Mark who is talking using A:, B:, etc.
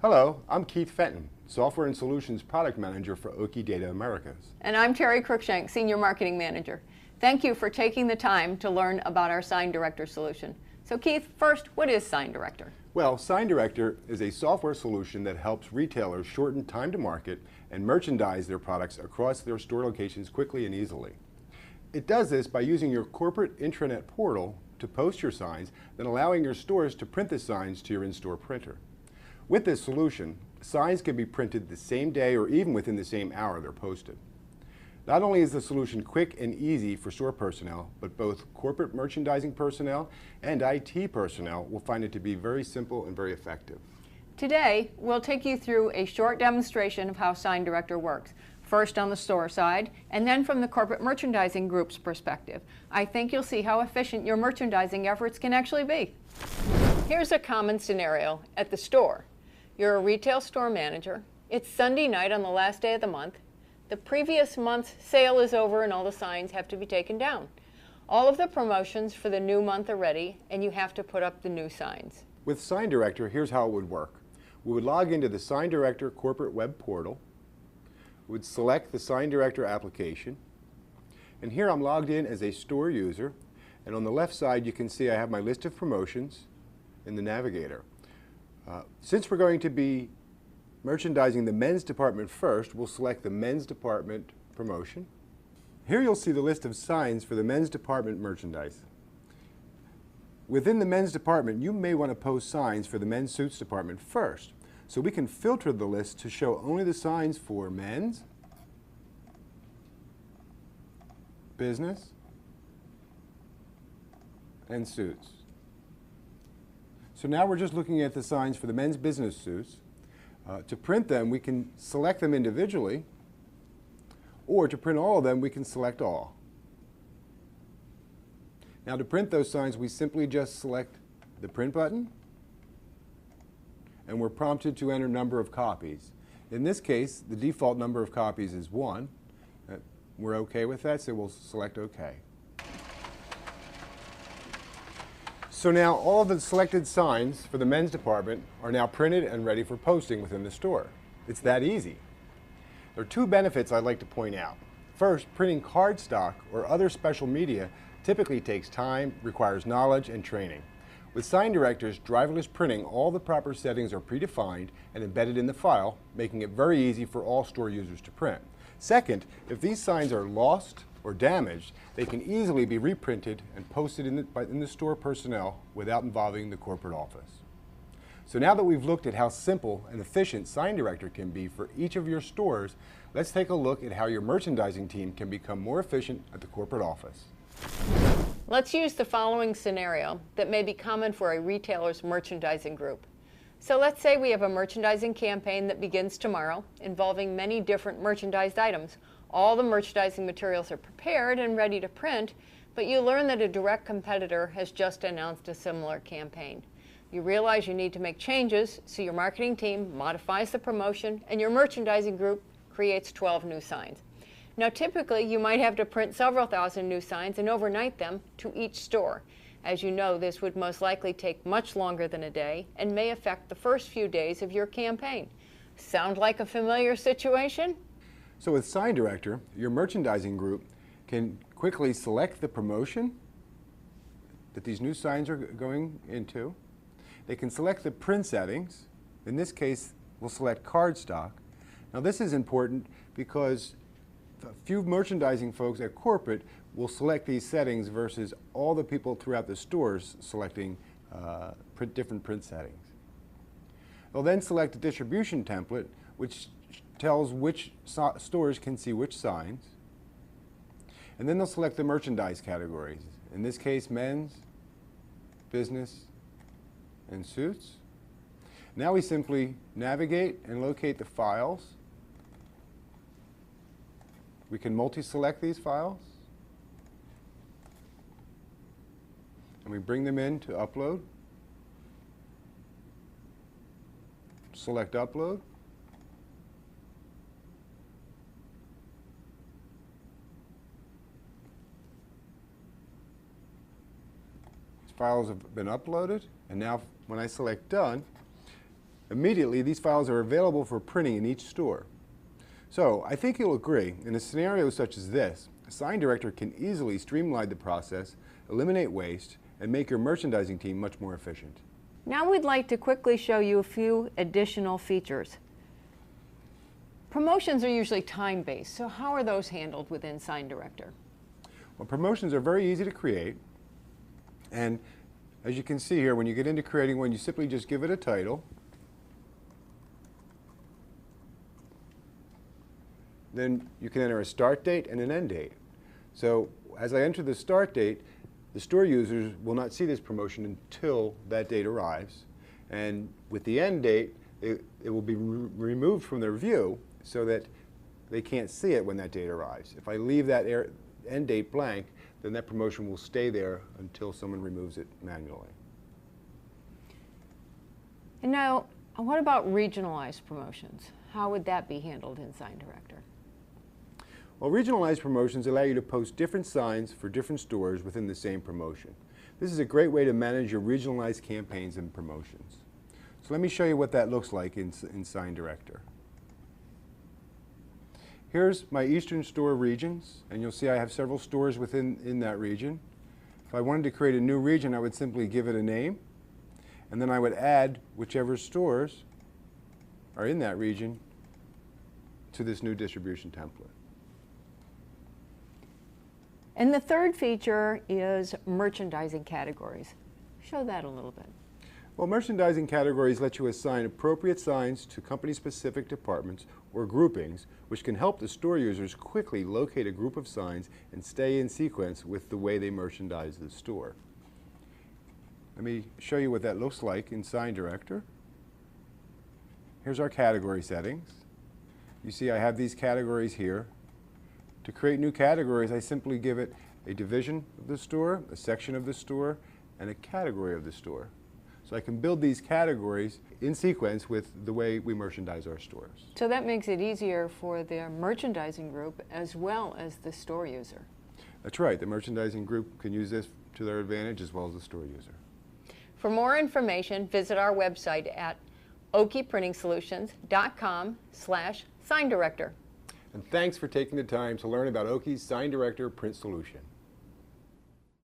A: Hello, I'm Keith Fenton, Software and Solutions Product Manager for OKI Data Americas.
B: And I'm Terry Cruikshank, Senior Marketing Manager. Thank you for taking the time to learn about our Sign Director solution. So Keith, first, what is Sign Director?
A: Well, Sign Director is a software solution that helps retailers shorten time to market and merchandise their products across their store locations quickly and easily. It does this by using your corporate intranet portal to post your signs, then allowing your stores to print the signs to your in-store printer. With this solution, signs can be printed the same day or even within the same hour they're posted. Not only is the solution quick and easy for store personnel, but both corporate merchandising personnel and IT personnel will find it to be very simple and very effective.
B: Today, we'll take you through a short demonstration of how Sign Director works. First on the store side, and then from the corporate merchandising group's perspective. I think you'll see how efficient your merchandising efforts can actually be. Here's a common scenario at the store. You're a retail store manager. It's Sunday night on the last day of the month. The previous month's sale is over and all the signs have to be taken down. All of the promotions for the new month are ready and you have to put up the new signs.
A: With Sign Director, here's how it would work. We would log into the Sign Director corporate web portal. We would select the Sign Director application. And here I'm logged in as a store user. And on the left side you can see I have my list of promotions in the navigator. Since we're going to be merchandising the men's department first, we'll select the men's department promotion. Here you'll see the list of signs for the men's department merchandise. Within the men's department, you may want to post signs for the men's suits department first. So we can filter the list to show only the signs for men's, business, and suits. So now we're just looking at the signs for the men's business suits. To print them, we can select them individually, or to print all of them, we can select all. Now to print those signs, we simply just select the print button, and we're prompted to enter number of copies. In this case, the default number of copies is 1. We're okay with that, so we'll select OK. So now all of the selected signs for the men's department are now printed and ready for posting within the store. It's that easy. There are two benefits I'd like to point out. First, printing cardstock or other special media typically takes time, requires knowledge, and training. With Sign Director's driverless printing, all the proper settings are predefined and embedded in the file, making it very easy for all store users to print. Second, if these signs are lost or damaged, they can easily be reprinted and posted in the store personnel without involving the corporate office. So now that we've looked at how simple and efficient Sign Director can be for each of your stores, let's take a look at how your merchandising team can become more efficient at the corporate office.
B: Let's use the following scenario that may be common for a retailer's merchandising group. So let's say we have a merchandising campaign that begins tomorrow involving many different merchandised items. All the merchandising materials are prepared and ready to print, but you learn that a direct competitor has just announced a similar campaign. You realize you need to make changes, so your marketing team modifies the promotion and your merchandising group creates 12 new signs. Now typically you might have to print several thousand new signs and overnight them to each store. As you know, this would most likely take much longer than a day and may affect the first few days of your campaign. Sound like a familiar situation?
A: So with Sign Director, your merchandising group can quickly select the promotion that these new signs are going into. They can select the print settings. In this case, we'll select cardstock. Now this is important because a few merchandising folks at corporate will select these settings versus all the people throughout the stores selecting different print settings. They'll then select a distribution template which tells which stores can see which signs. And then they'll select the merchandise categories. In this case, men's, business, and suits. Now we simply navigate and locate the files. We can multi-select these files. And we bring them in to upload. Select upload. Files have been uploaded, and now when I select done, Immediately, these files are available for printing in each store. So, I think you'll agree, in a scenario such as this, a sign director can easily streamline the process, eliminate waste, and make your merchandising team much more efficient.
B: Now we'd like to quickly show you a few additional features. Promotions are usually time-based, so how are those handled within Sign Director?
A: Well, promotions are very easy to create, and as you can see here, when you get into creating one, you simply just give it a title. Then you can enter a start date and an end date. So as I enter the start date, the store users will not see this promotion until that date arrives. And with the end date, it will be removed from their view so that they can't see it when that date arrives. If I leave that end date blank, then that promotion will stay there until someone removes it manually.
B: And now, what about regionalized promotions? How would that be handled in Sign Director?
A: Well, regionalized promotions allow you to post different signs for different stores within the same promotion. This is a great way to manage your regionalized campaigns and promotions. So let me show you what that looks like in Sign Director. Here's my Eastern store regions, and you'll see I have several stores within that region. If I wanted to create a new region, I would simply give it a name, and then I would add whichever stores are in that region to this new distribution template.
B: And the third feature is merchandising categories. Show that a little bit.
A: Well, merchandising categories let you assign appropriate signs to company-specific departments or groupings, which can help the store users quickly locate a group of signs and stay in sequence with the way they merchandise the store. Let me show you what that looks like in Sign Director. Here's our category settings. You see I have these categories here. To create new categories, I simply give it a division of the store, a section of the store, and a category of the store. So I can build these categories in sequence with the way we merchandise our stores.
B: So that makes it easier for the merchandising group as well as the store user.
A: That's right. The merchandising group can use this to their advantage as well as the store user.
B: For more information, visit our website at okiprintingsolutions.com/sign director.
A: And thanks for taking the time to learn about OKI's Sign Director print solution.